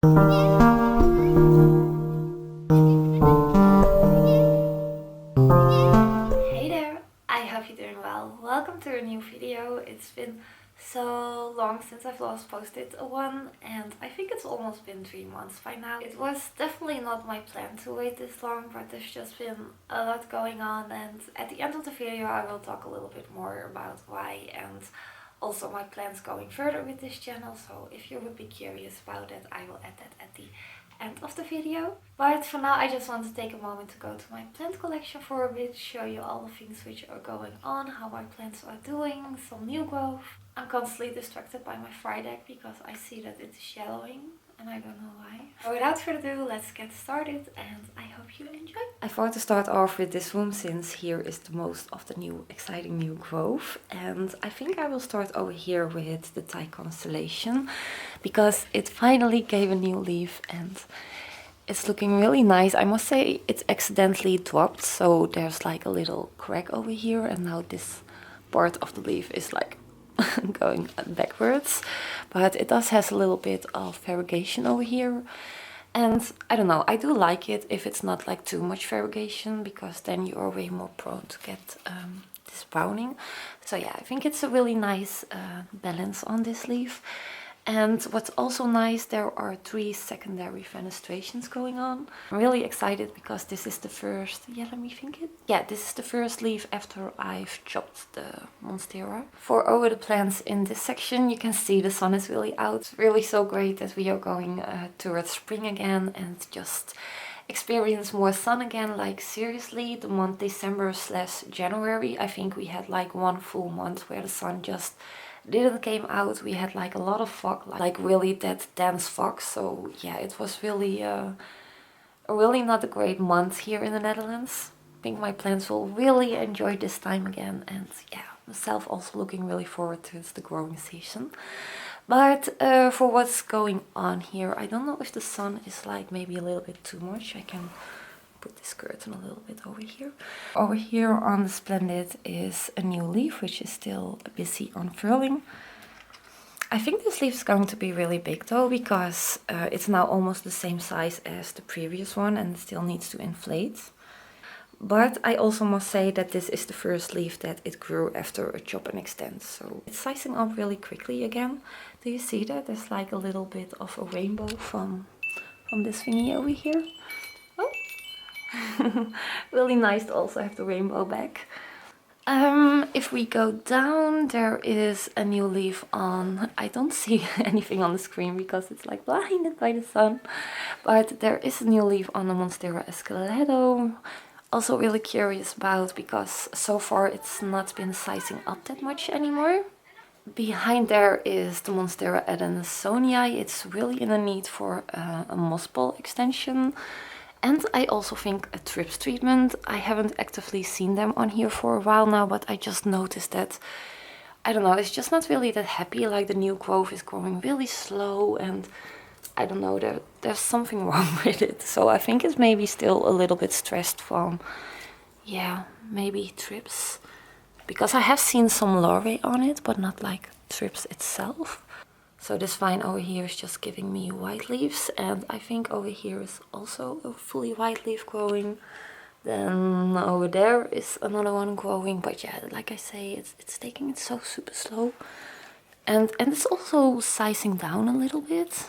Hey there, I hope you're doing well. Welcome to a new video. It's been so long since I've last posted one, and I think it's almost been 3 months by now. It was definitely not my plan to wait this long, but there's just been a lot going on, and at the end of the video I will talk a little bit more about why and also my plans going further with this channel. So if you would be curious about it, I will add that at the end of the video. But for now I just want to take a moment to go to my plant collection for a bit, show you all the things which are going on, how my plants are doing, some new growth. I'm constantly distracted by my fry deck because I see that it's yellowing and I don't know why. So without further ado, let's get started and I hope you enjoy. I thought to start off with this room since here is the most of the new exciting new growth, and I think I will start over here with the Thai constellation because it finally gave a new leaf and it's looking really nice. I must say it's accidentally dropped, so there's like a little crack over here and now this part of the leaf is like going backwards, but it does has a little bit of variegation over here, and I don't know, I do like it if it's not like too much variegation because then you are way more prone to get this browning. So yeah, I think it's a really nice balance on this leaf. And what's also nice, there are 3 secondary fenestrations going on. I'm really excited because this is the first, this is the first leaf after I've chopped the monstera. For over the plants in this section, you can see the sun is really out. It's really so great that we are going towards spring again and just experience more sun again. Like seriously, the month December/January, I think we had like 1 full month where the sun just didn't came out. We had like a lot of fog, like really that dense fog. So yeah, it was really really not a great month here in the Netherlands. I think my plants will really enjoy this time again, and yeah, myself also looking really forward to the growing season. But for what's going on here, I don't know if the sun is like maybe a little bit too much. I can put this curtain a little bit over here. Over here on the Splendid is a new leaf which is still busy unfurling. I think this leaf is going to be really big though, because it's now almost the same size as the previous one and it still needs to inflate. But I also must say that this is the first leaf that it grew after a chop and extend, so it's sizing up really quickly again. Do you see that? There's like a little bit of a rainbow from this thingy over here. Oh. Really nice to also have the rainbow back. If we go down, there is a new leaf on... I don't see anything on the screen because it's like blinded by the sun. But there is a new leaf on the Monstera Escalado. Also really curious about, because so far it's not been sizing up that much anymore. Behind there is the Monstera Adansonii. It's really in the need for a moss ball extension. And I also think a thrips treatment. I haven't actively seen them on here for a while now, but I just noticed that, I don't know, it's just not really that happy. Like the new growth is growing really slow and I don't know, there's something wrong with it. So I think it's maybe still a little bit stressed from, yeah, maybe thrips. Because I have seen some larvae on it, but not like thrips itself. So this vine over here is just giving me white leaves, and I think over here is also a fully white leaf growing. Then over there is another one growing, but yeah, like I say, it's taking it so super slow. And it's also sizing down a little bit.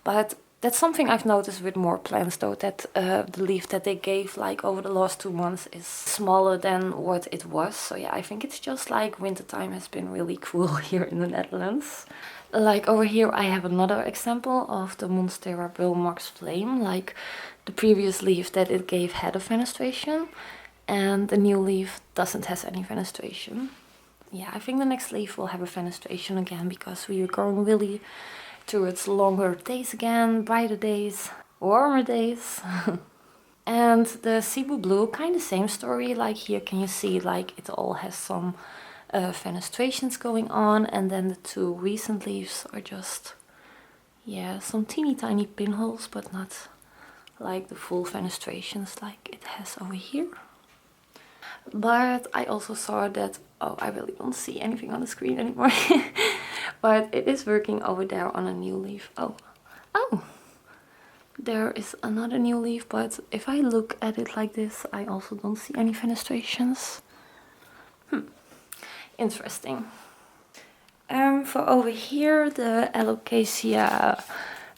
But that's something I've noticed with more plants though, that the leaf that they gave like over the last 2 months is smaller than what it was. So yeah, I think it's just like wintertime has been really cool here in the Netherlands. Like over here I have another example of the Monstera Bulmax Flame. Like the previous leaf that it gave had a fenestration and the new leaf doesn't have any fenestration. Yeah, I think the next leaf will have a fenestration again because we are going really towards longer days again, brighter days, warmer days. And the Cebu Blue, kind of same story. Like here can you see like it all has some fenestrations going on, and then the 2 recent leaves are just, yeah, some teeny tiny pinholes, but not like the full fenestrations like it has over here. But I also saw that, oh, I really don't see anything on the screen anymore. But it is working over there on a new leaf. Oh, Oh, there is another new leaf, but if I look at it like this, I also don't see any fenestrations. Interesting. For over here, the Alocasia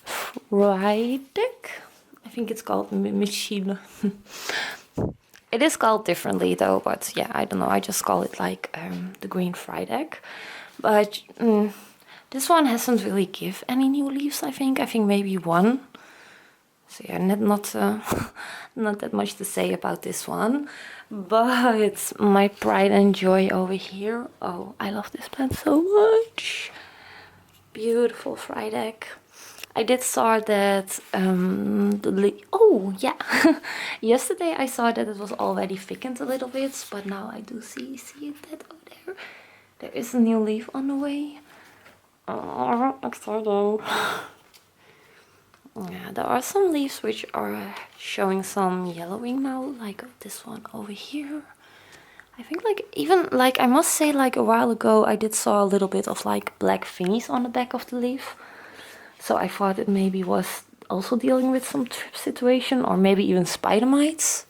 Frydek. I think it's called Machine. It is called differently though, but yeah, I don't know. I just call it like the green Frydek. But this one hasn't really give any new leaves, I think. I think maybe one. So yeah, not not that much to say about this one. But it's my pride and joy over here. Oh, I love this plant so much. Beautiful Frydek. I did saw that oh yeah, yesterday I saw that it was already thickened a little bit, but now I do see that over there is a new leaf on the way. Oh, exciting. Yeah, there are some leaves which are showing some yellowing now, like this one over here. I think like even like I must say like a while ago I did saw a little bit of like black thingies on the back of the leaf. So I thought it maybe was also dealing with some trip situation or maybe even spider mites.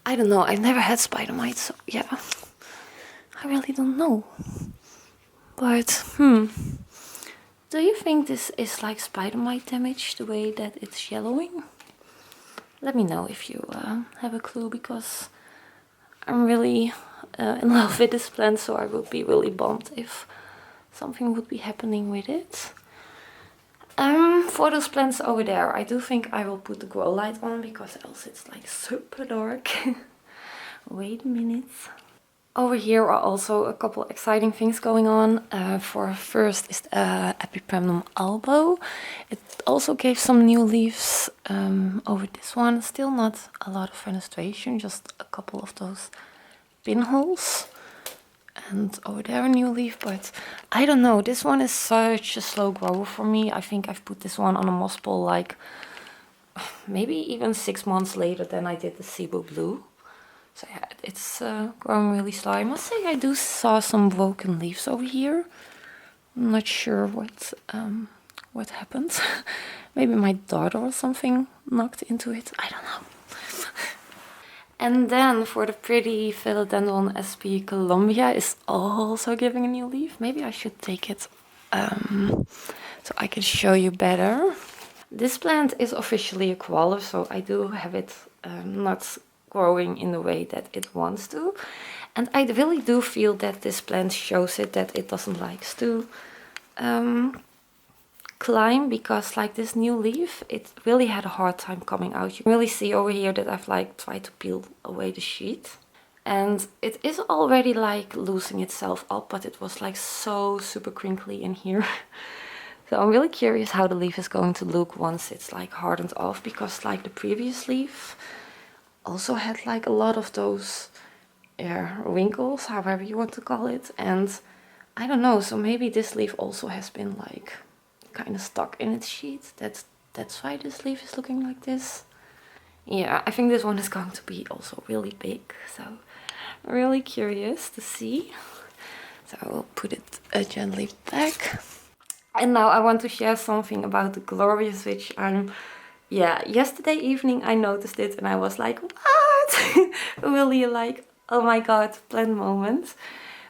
I don't know, I've never had spider mites, so yeah. I really don't know. But, do you think this is like spider mite damage, the way that it's yellowing? Let me know if you have a clue, because I'm really in love with this plant, so I would be really bummed if something would be happening with it. For those plants over there, I do think I will put the grow light on, because else it's like super dark. Wait a minute. Over here are also a couple exciting things going on. For first is Epipremnum albo. It also gave some new leaves over this one. Still not a lot of fenestration, just a couple of those pinholes. And over there a new leaf, but I don't know, this one is such a slow grower for me. I think I've put this one on a moss pole like maybe even 6 months later than I did the Cebu Blue. So yeah, it's growing really slow. I must say I do saw some broken leaves over here. I'm not sure what happened. Maybe my daughter or something knocked into it. I don't know. And then for the pretty Philodendron SP Columbia is also giving a new leaf. Maybe I should take it so I can show you better. This plant is officially a crawler, so I do have it not growing in the way that it wants to. And I really do feel that this plant shows it that it doesn't like to climb, because like this new leaf, it really had a hard time coming out. You can really see over here that I've like tried to peel away the sheet, and it is already like loosening itself up, but it was like so super crinkly in here. So I'm really curious how the leaf is going to look once it's like hardened off, because like the previous leaf also had like a lot of those wrinkles, however you want to call it, and I don't know, so maybe this leaf also has been like kind of stuck in its sheet. That's why this leaf is looking like this. Yeah, I think this one is going to be also really big, so I'm really curious to see. So I will put it gently back. And now I want to share something about the Glorious, which yesterday evening I noticed it and I was like, what? Really like, oh my god, plant moment.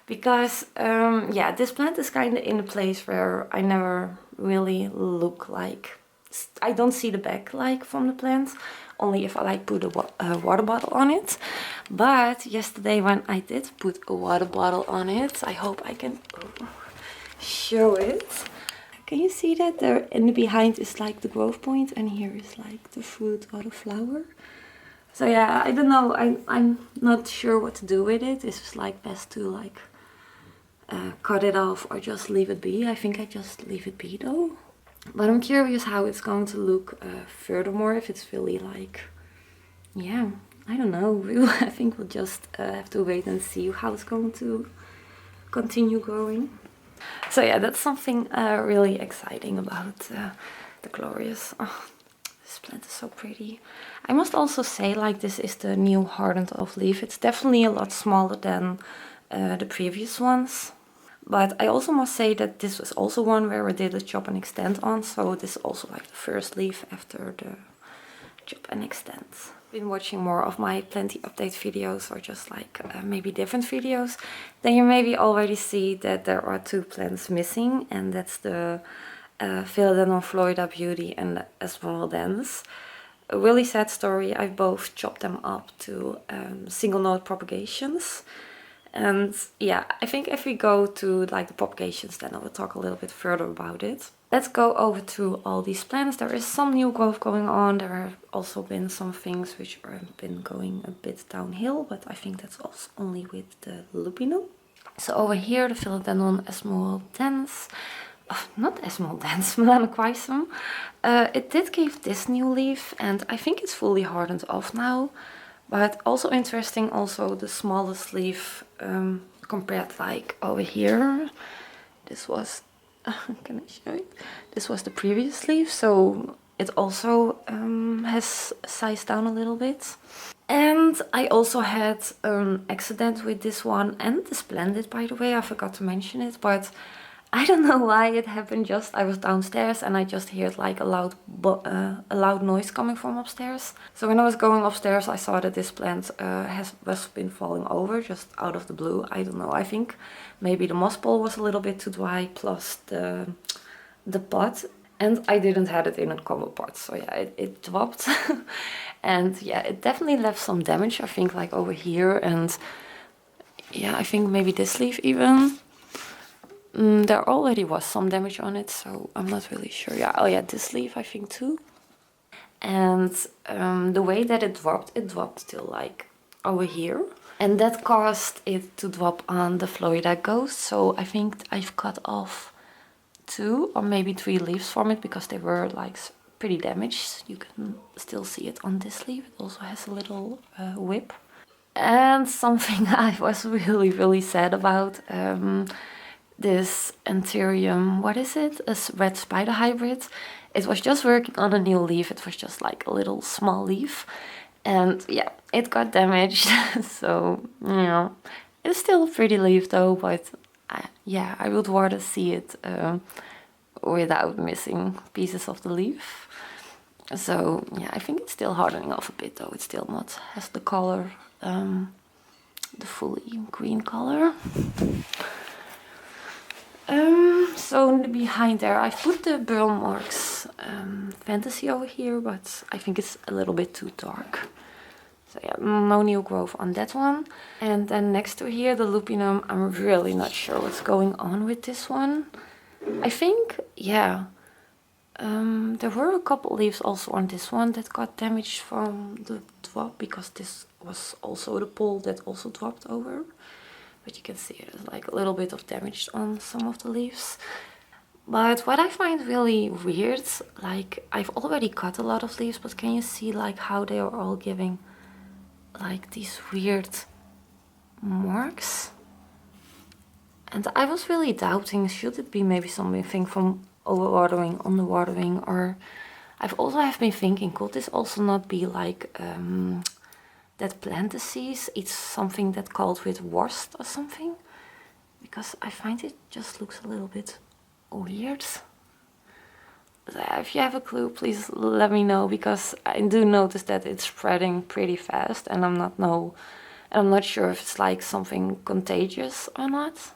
Because this plant is kind of in a place where I never really look like, I don't see the back like from the plant, only if I like put a water bottle on it. But yesterday when I did put a water bottle on it, I hope I can show it. Can you see that? There in the behind is like the growth point, and here is like the fruit or the flower. So yeah, I don't know, I'm not sure what to do with it. It's like best to like cut it off or just leave it be. I think I just leave it be though. But I'm curious how it's going to look furthermore, if it's really like, yeah, I don't know. I think we'll just have to wait and see how it's going to continue growing. So yeah, that's something really exciting about the Glorious. Oh, this plant is so pretty. I must also say, like, this is the new hardened off leaf. It's definitely a lot smaller than the previous ones. But I also must say that this was also one where I did a chop and extend on. So this is also like the first leaf after the chop and extend. Been watching more of my Plenty update videos, or just like maybe different videos, then you maybe already see that there are 2 plants missing, and that's the Philodendron Florida Beauty and the Esmeralda Dance. A really sad story. I both chopped them up to single node propagations. And yeah, I think if we go to like the propagations, then I will talk a little bit further about it. Let's go over to all these plants. There is some new growth going on. There have also been some things which have been going a bit downhill, but I think that's also only with the lupinum. So over here, the Philodendron Esmeraldense, not Esmeraldense, Melanoquisum. It did give this new leaf, and I think it's fully hardened off now. But also interesting, also the smallest leaf compared like over here. This was, can I show it? This was the previous leaf, so it also has sized down a little bit. And I also had an accident with this one and the Splendid, by the way. I forgot to mention it, but I don't know why it happened. Just I was downstairs and I just heard like a loud noise coming from upstairs. So when I was going upstairs, I saw that this plant was been falling over just out of the blue. I don't know. I think maybe the moss ball was a little bit too dry, plus the pot, and I didn't have it in a cover pot. So yeah, it dropped, and yeah, it definitely left some damage. I think like over here, and yeah, I think maybe this leaf even. There already was some damage on it, so I'm not really sure. Yeah, oh yeah, this leaf I think too. And the way that it dropped till like over here. And that caused it to drop on the Florida Ghost. So I think I've cut off 2 or maybe 3 leaves from it because they were like pretty damaged. You can still see it on this leaf. It also has a little whip. And something I was really sad about. This Anthurium, what is it? A red spider hybrid. It was just working on a new leaf. It was just like a little small leaf. And yeah, it got damaged. So, you know, it's still a pretty leaf though, but yeah, I would rather see it without missing pieces of the leaf. So yeah, I think it's still hardening off a bit though. It's still not has the color, the fully green color. So behind there I've put the Burl Marks Fantasy over here, but I think it's a little bit too dark. So yeah, no new growth on that one. And then next to here, the Lupinum, I'm really not sure what's going on with this one. I think, yeah, there were a couple leaves also on this one that got damaged from the drop, because this was also the pole that also dropped over. But you can see there's like a little bit of damage on some of the leaves. But what I find really weird, like I've already cut a lot of leaves, but can you see like how they are all giving like these weird marks? And I was really doubting, should it be maybe something from overwatering, underwatering, or I've also been thinking, could this also not be like that plant disease? It's something that called with worst or something, because I find it just looks a little bit weird. If you have a clue, please let me know, because I do notice that it's spreading pretty fast, and I'm not sure if it's like something contagious or not.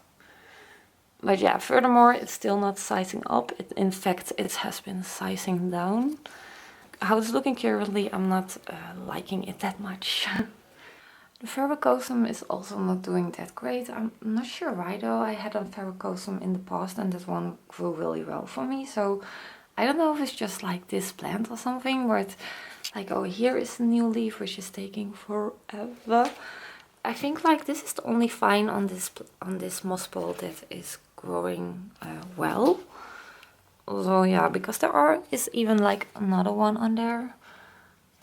But yeah, furthermore, it's still not sizing up. In fact, it has been sizing down. How it's looking currently, I'm not liking it that much. The Propagations is also not doing that great. I'm not sure why though. I had a Propagations in the past and that one grew really well for me. So I don't know if it's just like this plant or something, but like over here is a new leaf which is taking forever. I think like this is the only vine on this moss ball that is growing well. So yeah, because there is even like another one on there.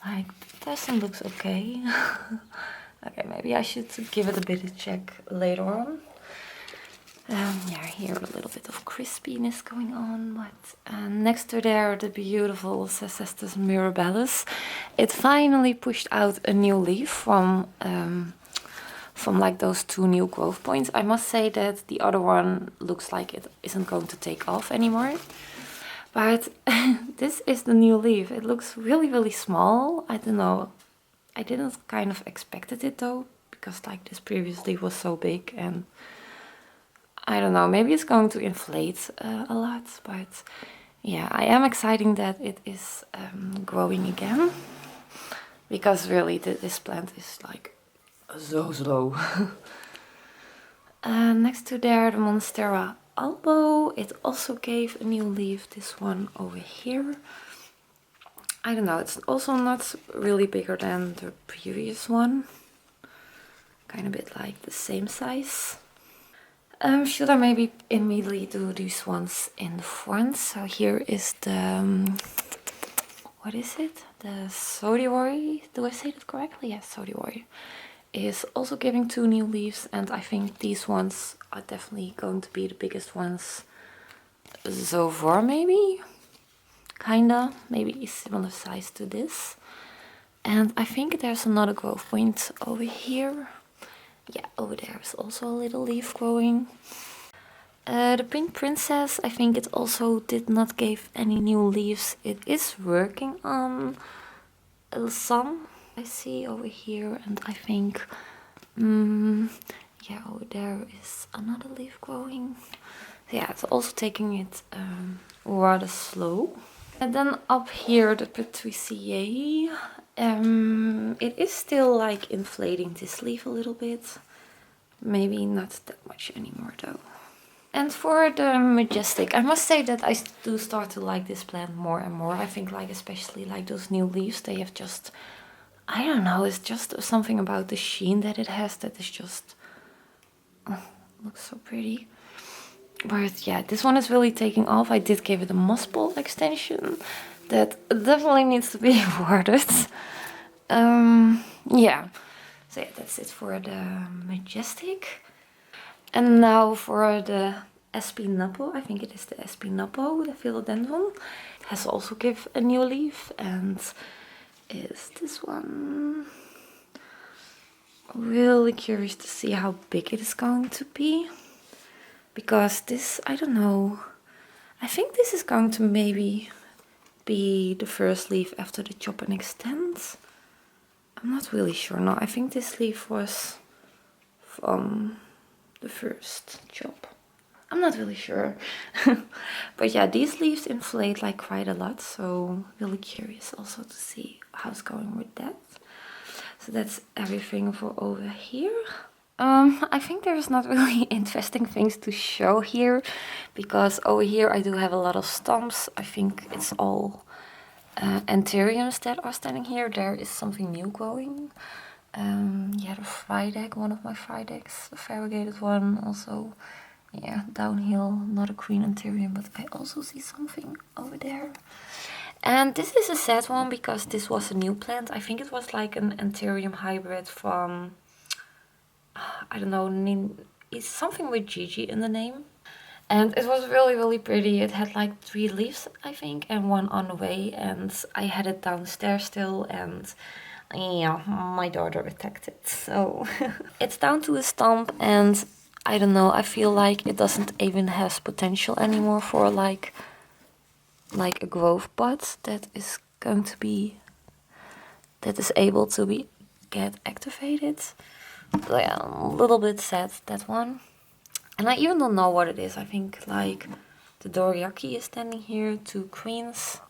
Like this one looks okay. Okay, maybe I should give it a bit of check later on. Yeah, here a little bit of crispiness going on, but next to there, the beautiful Cestus mirabilis. It finally pushed out a new leaf from from like those 2 new growth points. I must say that the other one looks like it isn't going to take off anymore. But this is the new leaf. It looks really, really small. I don't know. I didn't kind of expected it though, because like this previous leaf was so big, and I don't know, maybe it's going to inflate a lot, but yeah, I am excited that it is growing again, because really this plant is like so slow. Next to there, the monstera albo, it also gave a new leaf, this one over here. I don't know, it's also not really bigger than the previous one. Kind of a bit like the same size. Should I maybe immediately do these ones in the front? So here is the, what is it? The sodiori, do I say that correctly? Yes, sodiori is also giving 2 new leaves, and I think these ones are definitely going to be the biggest ones so far, maybe? Kinda, maybe similar size to this. And I think there's another growth point over here. Yeah, over there is also a little leaf growing. The pink princess, I think it also did not give any new leaves. It is working on some, I see over here, and I think, yeah, over there is another leaf growing. Yeah, it's also taking it rather slow. And then up here, the Patriciae. It is still like inflating this leaf a little bit. Maybe not that much anymore though. And for the majestic, I must say that I do start to like this plant more and more. I think like especially like those new leaves, they have just, I don't know, it's just something about the sheen that it has that is just, oh, looks so pretty. But yeah, this one is really taking off. I did give it a moss ball extension that definitely needs to be watered. Yeah, so yeah, that's it for the majestic. And now for the Espinapo, I think it is the Espinapo, the philodendron. It has also give a new leaf, and is this one. Really curious to see how big it is going to be. Because this, I don't know, I think this is going to maybe be the first leaf after the chop and extend. I'm not really sure. No, I think this leaf was from the first chop. I'm not really sure. But yeah, these leaves inflate like quite a lot, so really curious also to see how it's going with that. So that's everything for over here. I think there's not really interesting things to show here, because over here I do have a lot of stumps. I think it's all anthuriums that are standing here. There is something new growing. Yeah, the Frydek, one of my Frydeks, the variegated one, also, yeah, downhill, not a green anthurium, but I also see something over there. And this is a sad one because this was a new plant. I think it was like an anthurium hybrid from, I don't know, it's something with Gigi in the name. And it was really, really pretty. It had like 3 leaves, I think, and 1 on the way. And I had it downstairs still, and yeah, my daughter attacked it. So it's down to a stump, and I don't know, I feel like it doesn't even have potential anymore for like a growth pot that is going to be, that is able to be get activated. So yeah, a little bit sad, that one. And I even don't know what it is. I think like the Doriaki is standing here, 2 queens.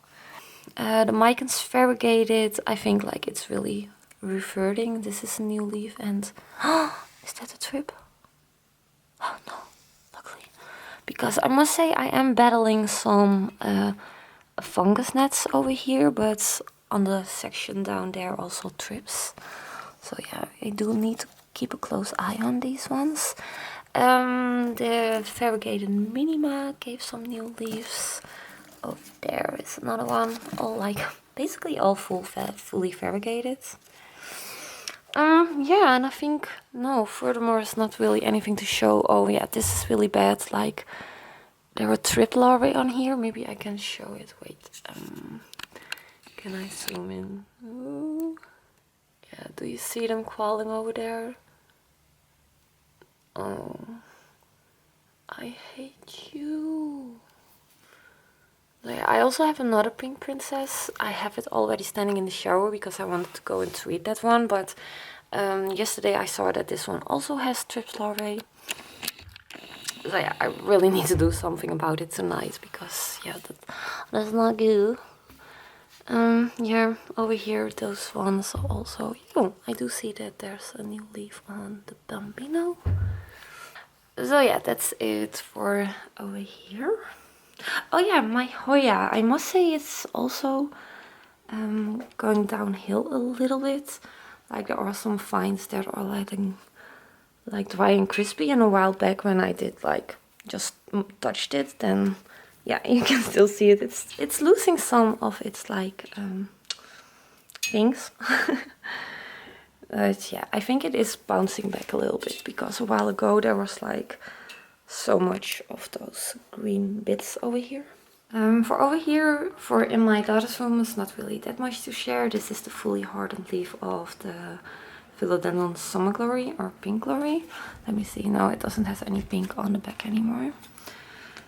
The Mycon's variegated. I think like it's really reverting. This is a new leaf, and is that a trip? Oh no, luckily. Because I must say I am battling some fungus gnats over here, but on the section down there also trips. So yeah, I do need to keep a close eye on these ones. The variegated minima gave some new leaves. Over there is another one, all like basically all fully variegated. Yeah, and I think no, furthermore it's not really anything to show. Oh yeah, this is really bad. Like there were trip larvae on here. Maybe I can show it. Wait, can I zoom in? Ooh. Yeah, do you see them crawling over there? Oh, I hate you. I also have another pink princess. I have it already standing in the shower because I wanted to go and treat that one. But yesterday I saw that this one also has thrips larvae. So yeah, I really need to do something about it tonight because yeah, that's not good. Yeah, over here those ones are also. Oh, I do see that there's a new leaf on the Bambino. So yeah, that's it for over here. Oh yeah, my Hoya. I must say it's also going downhill a little bit. Like there are some vines that are letting like dry and crispy, and a while back when I did like just touched it, then yeah, you can still see it. It's losing some of its like things. But yeah, I think it is bouncing back a little bit because a while ago there was like so much of those green bits over here. For over here, for in my daughter's room, it's not really that much to share. This is the fully hardened leaf of the Philodendron Summer Glory or Pink Glory. Let me see. No, it doesn't have any pink on the back anymore.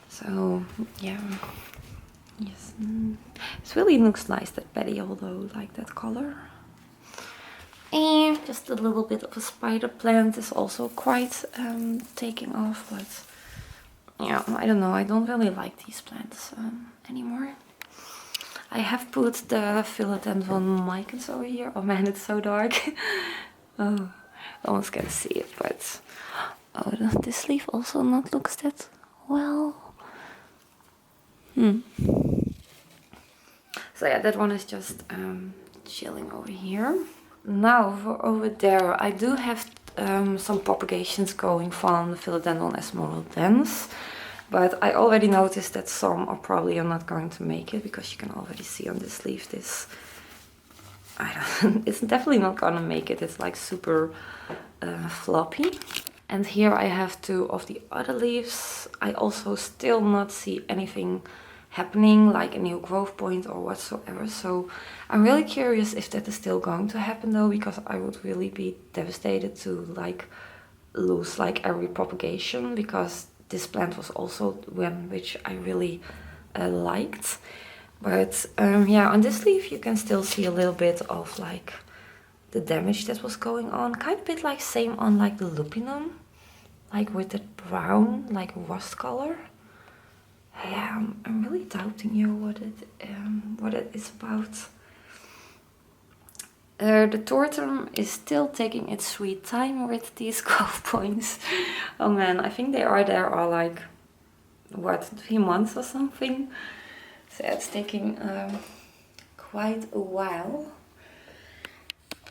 So yeah, yes, it really looks nice, that petiole though, like that color. And just a little bit of a spider plant is also quite taking off, but yeah, I don't know, I don't really like these plants anymore. I have put the Philodendron Micans over here. Oh man, it's so dark. Oh, almost can't see it, but oh, this leaf also not looks that well. So yeah, that one is just chilling over here. Now for over there, I do have some propagations going from the Philodendron Esmeraldens, but I already noticed that some are probably not going to make it because you can already see on this leaf this. It's definitely not gonna make it. It's like super floppy. And here I have two of the other leaves. I also still not see anything happening, like a new growth point or whatsoever. So I'm really curious if that is still going to happen though, because I would really be devastated to like lose like every propagation, because this plant was also one which I really liked. But yeah, on this leaf you can still see a little bit of like the damage that was going on. Kind of bit like same on like the lupinum, like with the brown like rust color. Yeah, I'm really doubting you what it is about. The tortum is still taking its sweet time with these growth points. Oh man, I think they are there are like what, 3 months or something. So it's taking quite a while.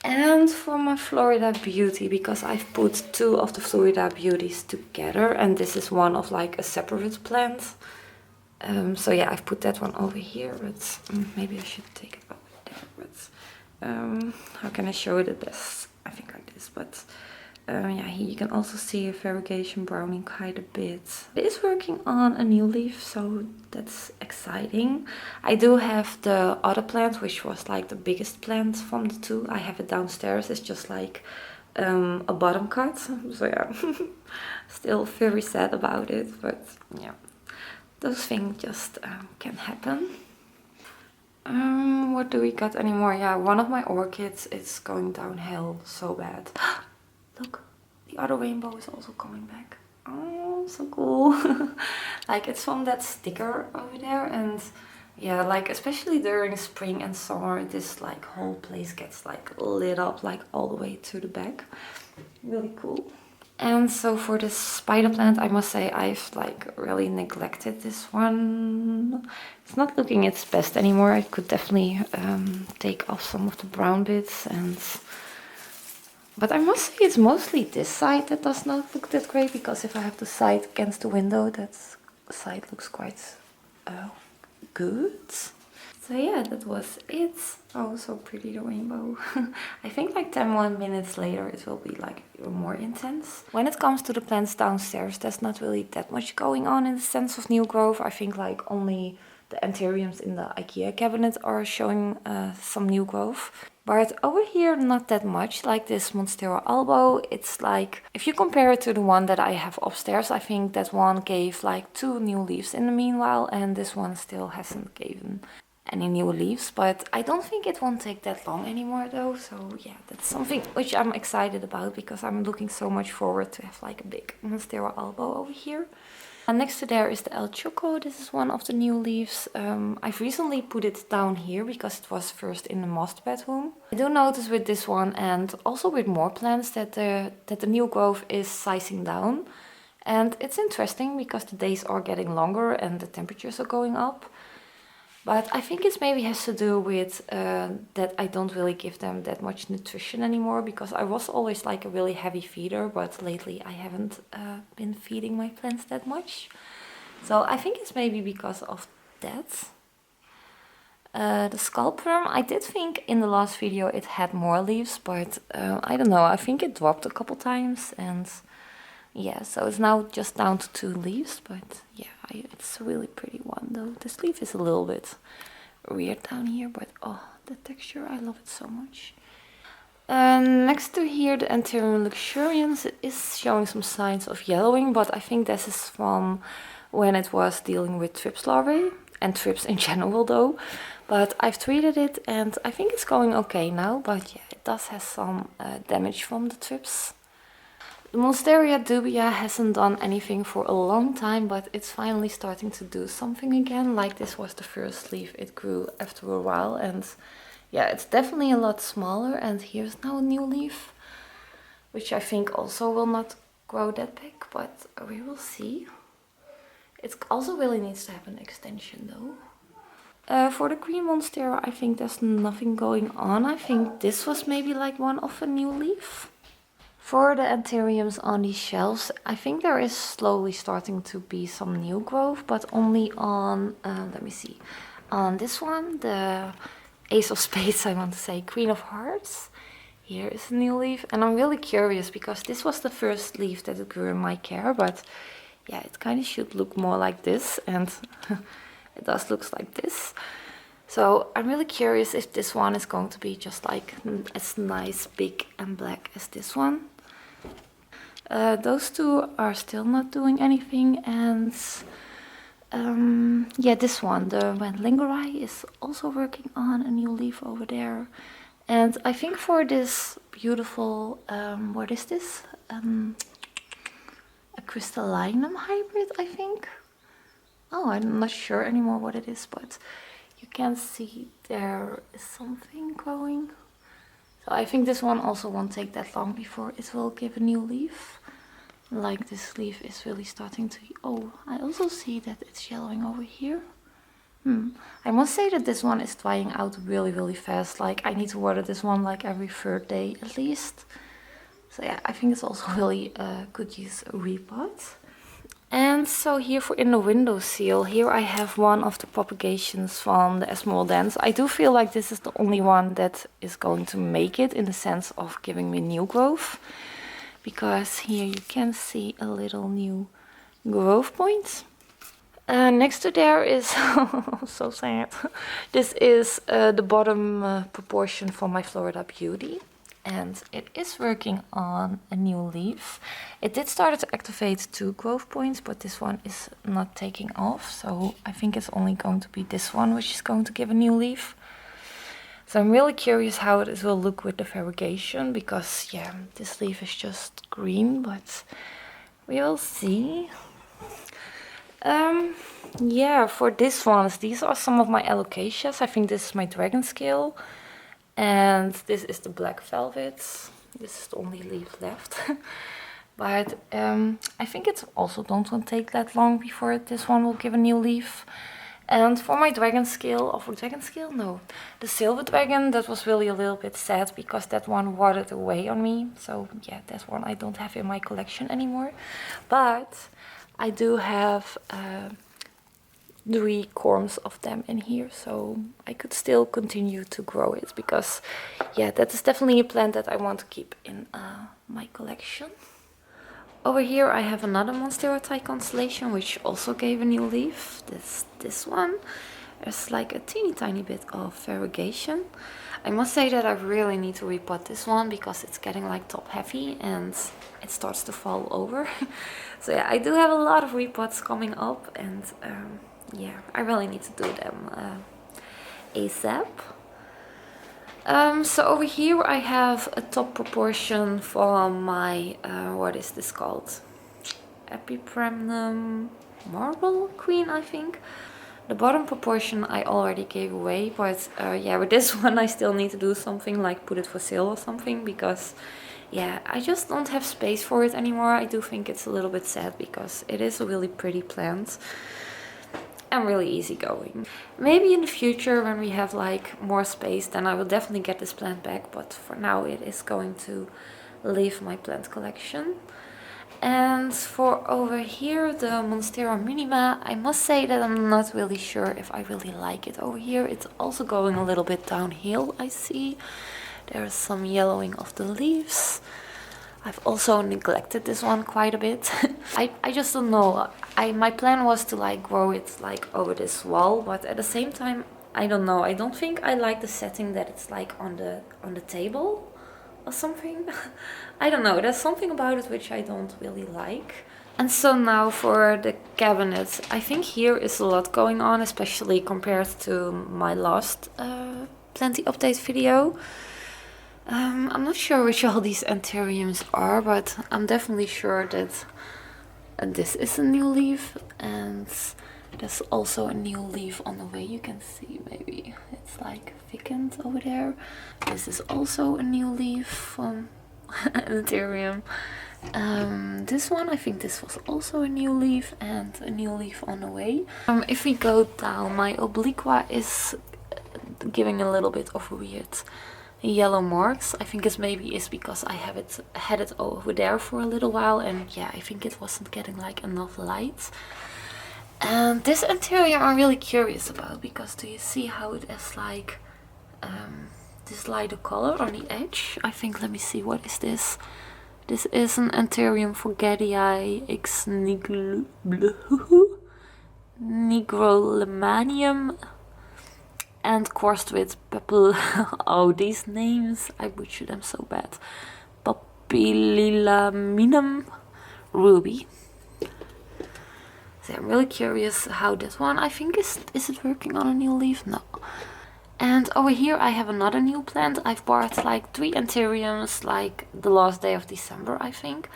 And for my Florida Beauty, because I've put two of the Florida Beauties together, and this is one of like a separate plant. So yeah, I've put that one over here, but maybe I should take it over there. But how can I show it the best? I think like this, but yeah, here you can also see a variegation browning quite a bit. It is working on a new leaf, so that's exciting. I do have the other plant, which was like the biggest plant from the two. I have it downstairs. It's just like a bottom cut. So yeah, still very sad about it, but yeah, those things just can happen. What do we got anymore? Yeah, one of my orchids is going downhill so bad. Look, the other rainbow is also coming back. Oh, so cool. Like it's from that sticker over there, and yeah, like especially during spring and summer, this like whole place gets like lit up like all the way to the back. Really cool. And so for this spider plant, I must say I've like really neglected this one. It's not looking its best anymore. I could definitely take off some of the brown bits, but I must say it's mostly this side that does not look that great, because if I have the side against the window, that side looks quite good. So yeah, that was it. Oh, so pretty, the rainbow. I think like 10 more minutes later it will be like more intense. When it comes to the plants downstairs, there's not really that much going on in the sense of new growth. I think like only the anthuriums in the IKEA cabinet are showing some new growth. But over here, not that much. Like this monstera albo, it's like, if you compare it to the one that I have upstairs, I think that one gave like 2 new leaves in the meanwhile, and this one still hasn't given any new leaves. But I don't think it won't take that long anymore though. So yeah, that's something which I'm excited about, because I'm looking so much forward to have like a big monstera albo over here. And next to there is the El Choco. This is one of the new leaves. I've recently put it down here because it was first in the master bedroom. I do notice with this one, and also with more plants, that the new growth is sizing down. And it's interesting because the days are getting longer and the temperatures are going up. But I think it maybe has to do with that I don't really give them that much nutrition anymore, because I was always like a really heavy feeder, but lately I haven't been feeding my plants that much. So I think it's maybe because of that. The scalpworm, I did think in the last video it had more leaves, but I don't know, I think it dropped a couple times, and yeah, so it's now just down to 2 leaves, but yeah, it's a really pretty one though. This leaf is a little bit weird down here, but oh, the texture, I love it so much. Next to here, the Anthurium luxurians, it is showing some signs of yellowing, but I think this is from when it was dealing with thrips larvae, and thrips in general though. But I've treated it and I think it's going okay now, but yeah, it does have some damage from the thrips. The Monstera dubia hasn't done anything for a long time, but it's finally starting to do something again. Like this was the first leaf it grew after a while, and yeah, it's definitely a lot smaller. And here's now a new leaf, which I think also will not grow that big, but we will see. It also really needs to have an extension though. For the green monstera, I think there's nothing going on. I think this was maybe like one of a new leaf. For the anthuriums on these shelves, I think there is slowly starting to be some new growth, but only on, let me see, on this one, the Ace of Spades, I want to say, Queen of Hearts. Here is a new leaf, and I'm really curious because this was the first leaf that it grew in my care, but yeah, it kind of should look more like this, and it does look like this. So I'm really curious if this one is going to be just like as nice, big and black as this one. Those two are still not doing anything, and yeah, this one, the Lingeri, is also working on a new leaf over there. And I think for this beautiful, what is this? A crystallinum hybrid, I think. Oh, I'm not sure anymore what it is, but you can see there is something growing. So I think this one also won't take that long before it will give a new leaf. Like this leaf is really starting to... Oh, I also see that it's yellowing over here. I must say that this one is drying out really fast. Like I need to water this one like every 3rd day at least. So yeah, I think it's also really good use repot. And so here for in the windowsill, here I have one of the propagations from the Esmeraldans. I do feel like this is the only one that is going to make it in the sense of giving me new growth. Because here you can see a little new growth point. Next to there is, so sad, this is the bottom proportion for my Florida Beauty. And it is working on a new leaf. It did start to activate 2 growth points, but this one is not taking off. So I think it's only going to be this one which is going to give a new leaf. So I'm really curious how it will look with the variegation, because yeah, this leaf is just green, but we will see. Yeah, for this ones, these are some of my alocasias. I think this is my dragon scale. And this is the black velvet. This is the only leaf left. But I think it also don't want to take that long before this one will give a new leaf. And for my dragon scale, or for dragon scale, no. The silver dragon, that was really a little bit sad because that one watered away on me. So yeah, that one I don't have in my collection anymore. But I do have 3 corms of them in here, so I could still continue to grow it, because yeah, that is definitely a plant that I want to keep in my collection. Over here I have another monstera constellation which also gave a new leaf. This one. There's like a teeny tiny bit of variegation. I must say that I really need to repot this one because it's getting like top heavy and it starts to fall over. So yeah, I do have a lot of repots coming up, and yeah, I really need to do them ASAP. So over here I have a top proportion from my, what is this called? Epipremnum Marble Queen, I think. The bottom proportion I already gave away, but yeah, with this one I still need to do something, like put it for sale or something, because yeah, I just don't have space for it anymore. I do think it's a little bit sad because it is a really pretty plant and really easygoing. Maybe in the future when we have like more space, then I will definitely get this plant back, but for now it is going to leave my plant collection. And for over here, the Monstera minima, I must say that I'm not really sure if I really like it over here. It's also going a little bit downhill, I see. There's some yellowing of the leaves. I've also neglected this one quite a bit. I just don't know. My plan was to like grow it like over this wall, but at the same time, I don't know. I don't think I like the setting that it's like on the table or something. I don't know, there's something about it which I don't really like. And so now for the cabinet, I think here is a lot going on, especially compared to my last Plenty update video. I'm not sure which all these anthuriums are, but I'm definitely sure that this is a new leaf, and there's also a new leaf on the way. You can see maybe it's like thickened over there. This is also a new leaf from Anthurium. This one, I think this was also a new leaf, and a new leaf on the way. If we go down, my obliqua is giving a little bit of weird yellow marks. I think it's maybe is because I had it over there for a little while, and yeah, I think it wasn't getting like enough light. And this Anthurium I'm really curious about, because do you see how it has like this lighter color on the edge? I think, let me see, what is this? This is an Anthurium Forgetii X Nigrolemanium and coursed with oh, these names, I butchered them so bad. Papillilaminum ruby. So I'm really curious how this one, I think, is it working on a new leaf? No. And over here I have another new plant. I've bought like 3 Anthuriums like the last day of December, I think.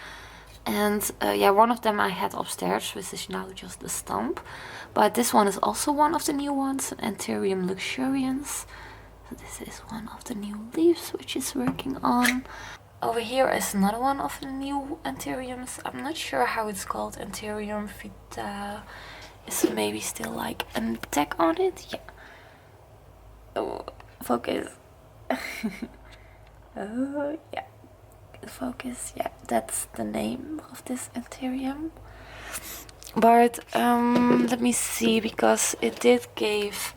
And yeah, one of them I had upstairs, which is now just a stump. But this one is also one of the new ones, Anthurium luxurians. So this is one of the new leaves which is working on. Over here is another one of the new Anthuriums. I'm not sure how it's called. Anthurium vita. Is maybe still like a tag on it? Yeah. Oh, focus. Oh, yeah. Focus. Yeah, that's the name of this Anthurium. But let me see, because it did give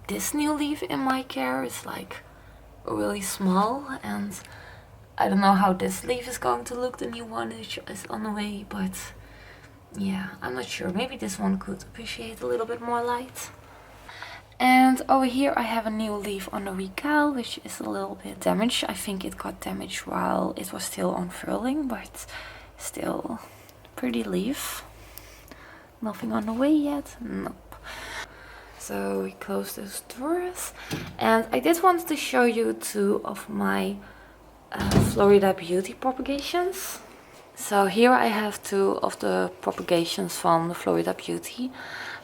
this new leaf in my care. It's like really small, and I don't know how this leaf is going to look, the new one which is on the way, but yeah, I'm not sure. Maybe this one could appreciate a little bit more light. And over here I have a new leaf on the regale, which is a little bit damaged. I think it got damaged while it was still unfurling, but still pretty leaf. Nothing on the way yet? Nope. So we close those doors. And I did want to show you 2 of my Florida Beauty propagations. So here I have 2 of the propagations from the Florida Beauty.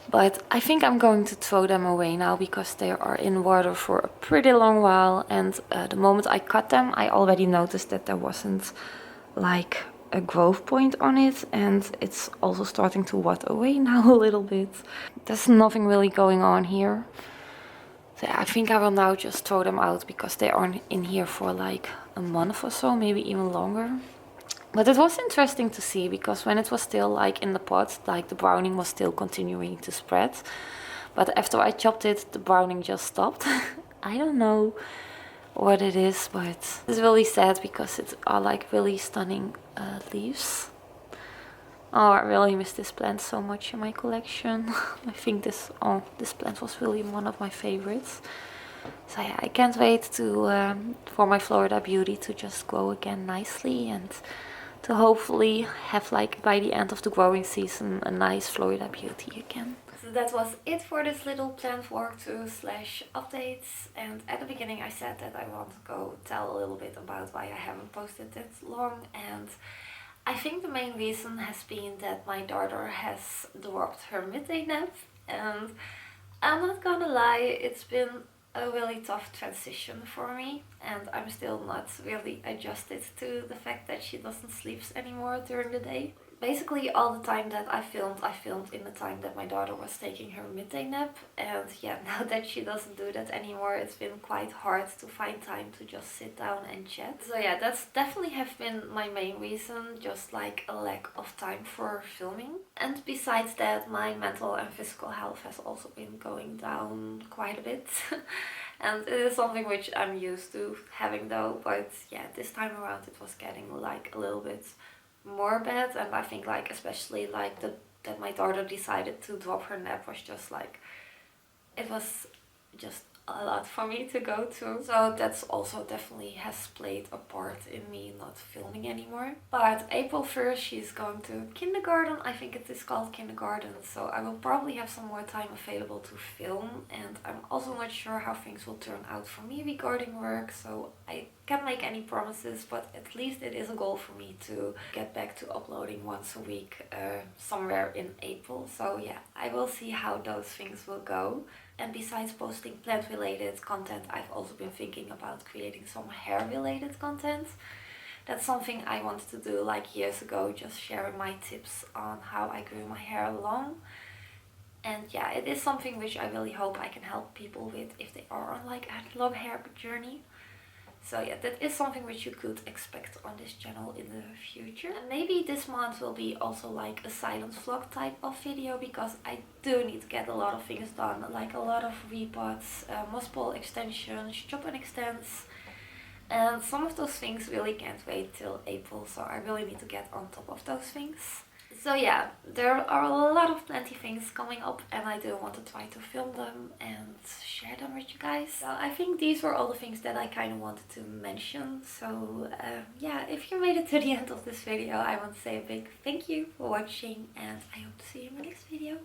But I think I'm going to throw them away now, because they are in water for a pretty long while. And the moment I cut them, I already noticed that there wasn't like a growth point on it. And it's also starting to rot away now a little bit. There's nothing really going on here. So I think I will now just throw them out, because they are in here for like a month or so, maybe even longer. But it was interesting to see, because when it was still like in the pot, like the browning was still continuing to spread. But after I chopped it, the browning just stopped. I don't know what it is, but it's really sad, because it's are like really stunning leaves. Oh, I really miss this plant so much in my collection. I think this plant was really one of my favorites. So yeah, I can't wait to for my Florida Beauty to just grow again nicely and to hopefully have, like, by the end of the growing season, a nice Florida Beauty again. So that was it for this little plant walkthrough slash updates. And at the beginning I said that I want to go tell a little bit about why I haven't posted it long, and I think the main reason has been that my daughter has dropped her midday nap, and I'm not gonna lie, it's been a really tough transition for me, and I'm still not really adjusted to the fact that she doesn't sleep anymore during the day. Basically all the time that I filmed in the time that my daughter was taking her midday nap, and yeah, now that she doesn't do that anymore, it's been quite hard to find time to just sit down and chat. So yeah, that's definitely have been my main reason, just like a lack of time for filming. And besides that, my mental and physical health has also been going down quite a bit. And it is something which I'm used to having though, but yeah, this time around it was getting like a little bit more bad, and I think like especially like that my daughter decided to drop her nap was just like, it was just a lot for me to go through. So that's also definitely has played a part in me not filming anymore. But April 1st she's going to kindergarten. I think it is called kindergarten. So I will probably have some more time available to film. And I'm also not sure how things will turn out for me regarding work. So I can't make any promises, but at least it is a goal for me to get back to uploading once a week somewhere in April. So yeah, I will see how those things will go. And besides posting plant related content, I've also been thinking about creating some hair related content. That's something I wanted to do like years ago, just sharing my tips on how I grew my hair long. And yeah, it is something which I really hope I can help people with if they are on like a long hair journey. So yeah, that is something which you could expect on this channel in the future. And maybe this month will be also like a silent vlog type of video, because I do need to get a lot of things done, like a lot of repots, moss ball extensions, chop and extends. And some of those things really can't wait till April, so I really need to get on top of those things. So yeah, there are a lot of plenty things coming up, and I do want to try to film them and share them with you guys. So I think these were all the things that I kind of wanted to mention. So yeah, if you made it to the end of this video, I want to say a big thank you for watching, and I hope to see you in my next video.